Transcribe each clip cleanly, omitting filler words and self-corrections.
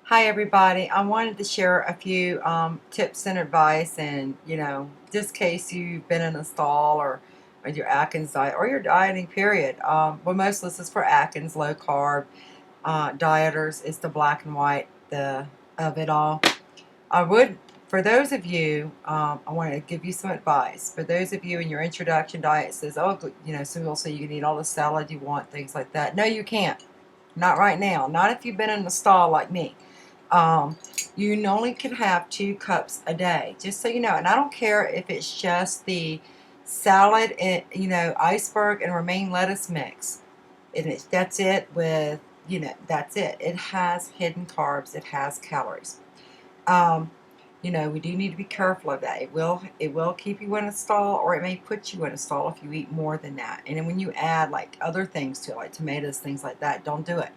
Hi everybody. I wanted to share a few tips and advice, and just in case you've been in a stall or with your Atkins diet or your dieting period. Well, most of this is for Atkins, low carb dieters. It's the black and white of it all. I would, for those of you, I want to give you some advice. For those of you in your introduction diet says, oh, some people say you can eat all the salad you want, things like that. No, you can't. Not right now. Not if you've been in the stall like me. Um, you only can have 2 cups a day, just so you know. And I don't care if it's just the salad and iceberg and romaine lettuce mix. That's it with that's it. It has hidden carbs. It has calories. Um, we do need to be careful of that. It will keep you in a stall, or it may put you in a stall if you eat more than that. And then when you add like other things to it, like tomatoes, things like that, don't do it.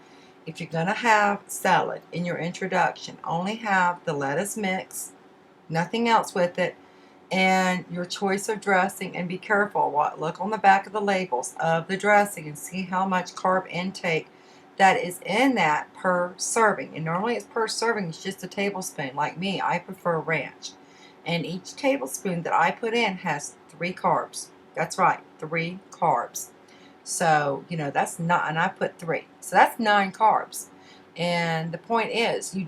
If you're gonna have salad in your introduction, only have the lettuce mix, nothing else with it, and your choice of dressing. And be careful. Look on the back of the labels of the dressing and see how much carb intake that is in that per serving. And normally it's per serving, it's just a tablespoon. Like me, I prefer ranch. And each tablespoon that I put in has 3 carbs. That's right, 3 carbs. So, that's not, and I put 3. So that's 9 carbs. And the point is, do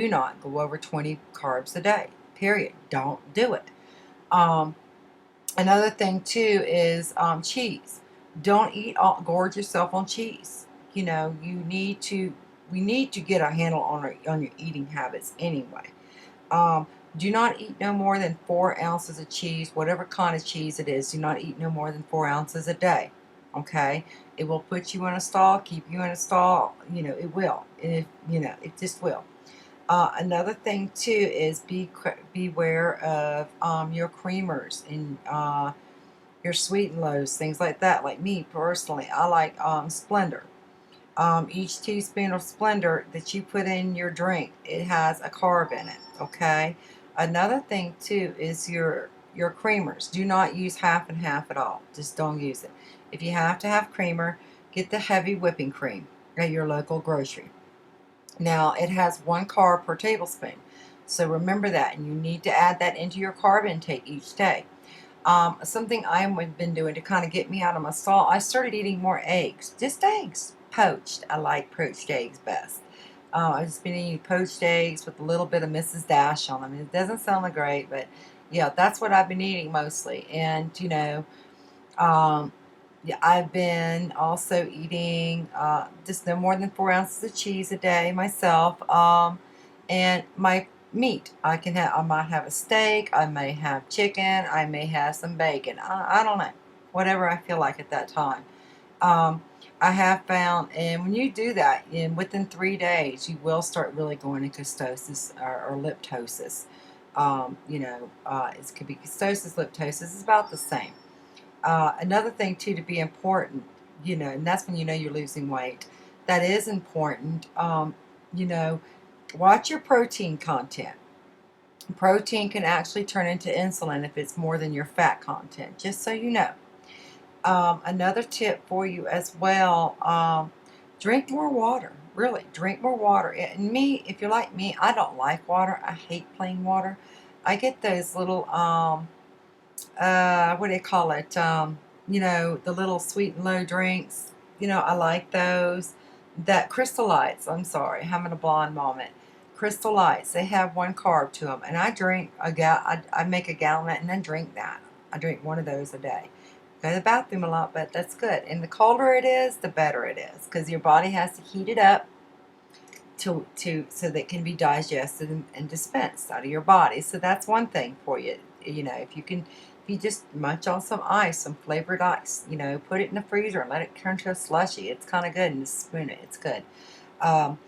not go over 20 carbs a day. Period. Don't do it. Um, Another thing too is cheese. Don't gorge yourself on cheese. We need to get a handle on your eating habits anyway. Um, do not eat no more than 4 ounces of cheese, whatever kind of cheese it is. Do not eat no more than 4 ounces a day. Okay, it will put you in a stall, keep you in a stall. It will. It just will. Another thing too is beware of your creamers and your sweet and lows, things like that. Like me personally, I like Splendor. Each teaspoon of Splendor that you put in your drink, it has a carb in it. Okay. Another thing too is your creamers. Do not use half and half at all. Just don't use it. If you have to have creamer, get the heavy whipping cream at your local grocery. Now, it has 1 carb per tablespoon. So remember that, and you need to add that into your carb intake each day. Something I've been doing to kind of get me out of my stall, I started eating more eggs. Just eggs. Poached. I like poached eggs best. I've just been eating poached eggs with a little bit of Mrs. Dash on them. It doesn't sound great, but yeah, that's what I've been eating mostly. And, um, yeah, I've been also eating just no more than 4 ounces of cheese a day myself. And my meat, I might have a steak, I may have chicken, I may have some bacon. I don't know, whatever I feel like at that time. Um, I have found, and when you do that, within 3 days, you will start really going into ketosis or liptosis. It could be ketosis, liptosis. It's about the same. Another thing too to be important, and that's when you're losing weight. That is important. You know, watch your protein content. Protein can actually turn into insulin if it's more than your fat content, just so you know. Another tip for you as well, drink more water. Really, drink more water. And me, if you're like me, I don't like water. I hate plain water. I get those little what do you call it? The little sweet and low drinks. I like those. That Crystal Lights, I'm sorry, having a blonde moment. Crystal Lights, they have 1 carb to them, and I drink I make a gallon and then drink that. I drink one of those a day. Go to the bathroom a lot, but that's good. And the colder it is, the better it is, because your body has to heat it up so that it can be digested and dispensed out of your body. So that's one thing for you. If you just munch on some ice, some flavored ice, put it in the freezer and let it turn to a slushy. It's kind of good, and just spoon it. It's good. Um,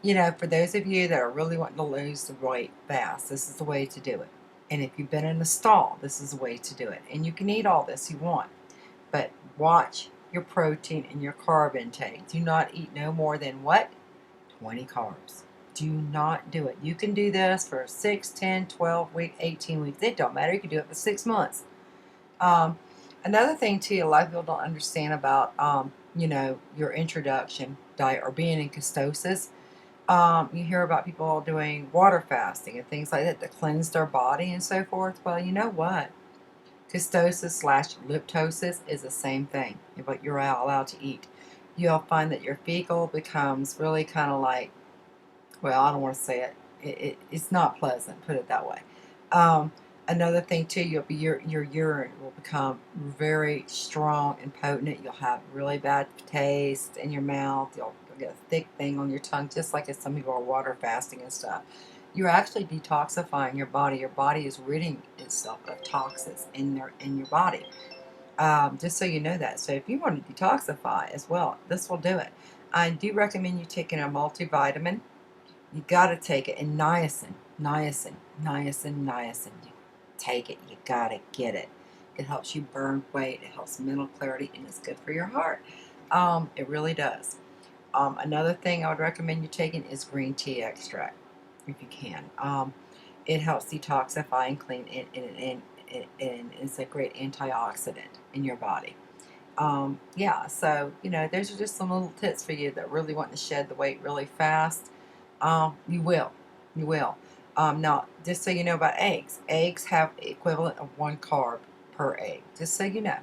for those of you that are really wanting to lose the weight fast, this is the way to do it. And if you've been in a stall, this is the way to do it. And you can eat all this you want, but watch your protein and your carb intake. Do not eat no more than what? 20 carbs. Do not do it. You can do this for 6, 10, 12 weeks, 18 weeks. It don't matter. You can do it for 6 months. Um, Another thing, too, a lot of people don't understand about your introduction diet or being in ketosis. You hear about people doing water fasting and things like that to cleanse their body and so forth. Well, you know what? Ketosis slash liptosis is the same thing, but you're allowed to eat. You'll find that your fecal becomes really kind of like, well, I don't want to say it. It's not pleasant, put it that way. Um, Another thing too, your urine will become very strong and potent. You'll have really bad taste in your mouth. You'll get a thick thing on your tongue, just like if some people are water fasting and stuff. You're actually detoxifying your body. Your body is ridding itself of toxins in your body. Just so you know that. So if you want to detoxify as well, this will do it. I do recommend you taking a multivitamin. You got to take it. And niacin. You take it. You got to get it. It helps you burn weight. It helps mental clarity, and it's good for your heart. It really does. Another thing I would recommend you taking is green tea extract, if you can. It helps detoxify and clean, and it's a great antioxidant in your body. Yeah, so, those are just some little tips for you that really want to shed the weight really fast. You will. You will. Now, just so you know about eggs have equivalent of 1 carb per egg, just so you know.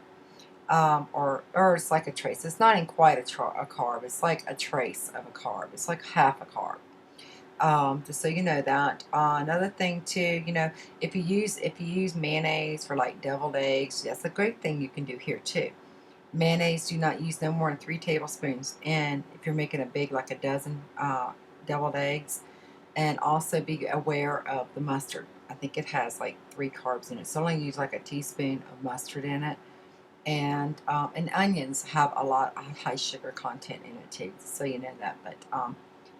Or it's like a trace. It's not in quite a carb. It's like a trace of a carb. It's like half a carb. Just so you know that. Another thing too, if you use mayonnaise for like deviled eggs, that's a great thing you can do here too. Mayonnaise, do not use no more than 3 tablespoons. And if you're making a big, like a dozen deviled eggs, and also be aware of the mustard. I think it has like 3 carbs in it, so only use like a teaspoon of mustard in it. And onions have a lot of high sugar content in it too, so you know that. But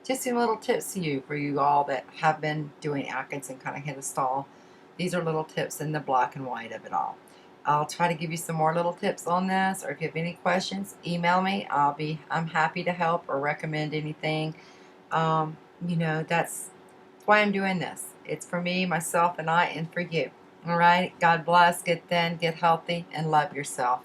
just some little tips to you for you all that have been doing Atkins and kind of hit a stall. These are little tips in the black and white of it all. I'll try to give you some more little tips on this, or if you have any questions, email me. I'm happy to help or recommend anything. That's why I'm doing this. It's for me, myself, and I, and for you. All right. God bless. Get thin, get healthy, and love yourself.